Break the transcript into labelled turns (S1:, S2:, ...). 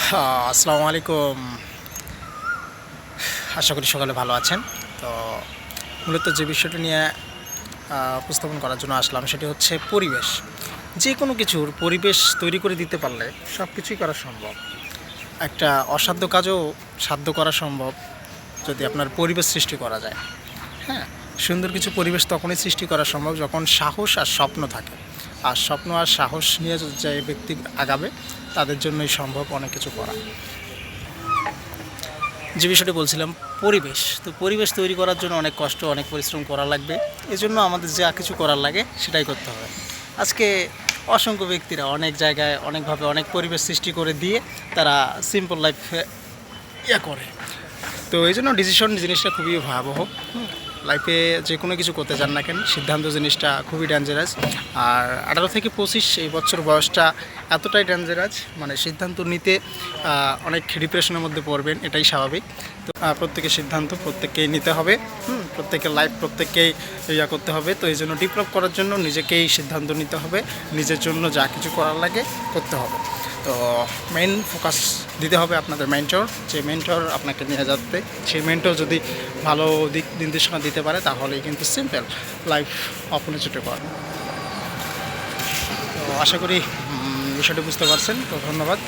S1: আসসালামু আলাইকুম। আশা করি সকালে ভালো আছেন। তো মূলত যে বিষয়টা নিয়ে উপস্থাপন করার জন্য আসলাম সেটি হচ্ছে পরিবেশ। যে কোনো কিছুর পরিবেশ তৈরি করে দিতে পারলে সব কিছুই করা সম্ভব। একটা অসাধ্য কাজও সাধ্য করা সম্ভব যদি আপনার পরিবেশ সৃষ্টি করা যায়। হ্যাঁ, সুন্দর কিছু পরিবেশ তখনই সৃষ্টি করা সম্ভব যখন সাহস আর স্বপ্ন থাকে। আর স্বপ্ন আর সাহস নিয়ে যে ব্যক্তি আগাবে তাদের জন্যই সম্ভব অনেক কিছু করা। যে বিষয়টি বলছিলাম পরিবেশ, তো পরিবেশ তৈরি করার জন্য অনেক কষ্ট অনেক পরিশ্রম করা লাগবে। এজন্য আমাদের যা কিছু করার লাগে সেটাই করতে হবে। আজকে অসংখ্য ব্যক্তিরা অনেক জায়গায় অনেকভাবে অনেক পরিবেশ সৃষ্টি করে দিয়ে তারা সিম্পল লাইফ করে। তো এই জন্য ডিসিশন জিনিসটা খুবই ভয়াবহ। লাইফে যে কোনো কিছু করতে যান না কেন, সিদ্ধান্ত জিনিসটা খুবই ডেঞ্জারাস। আর 18 থেকে 25 এই বছর বয়সটা এতটাই ডেঞ্জারাস, মানে সিদ্ধান্ত নিতে অনেক ডিপ্রেশনের মধ্যে পড়বেন, এটাই স্বাভাবিক। তো প্রত্যেকের সিদ্ধান্ত প্রত্যেককেই নিতে হবে। প্রত্যেকের লাইফ প্রত্যেককেই করতে হবে। তো এই জন্য ডেভেলপ করার জন্য নিজেকেই সিদ্ধান্ত নিতে হবে, নিজের জন্য যা কিছু করার লাগে করতে হবে। তো মেইন ফোকাস দিতে হবে আপনাদের মেন্টর, যে মেন্টর আপনাকে নিয়ে যাচ্ছে সেই মেন্টর যদি ভালো দিক নির্দেশনা দিতে পারে তাহলেই কিন্তু সিম্পল লাইফ অপনে ছুটে পড়ে। তো আশা করি বিষয়টি বুঝতে পারছেন। তো ধন্যবাদ।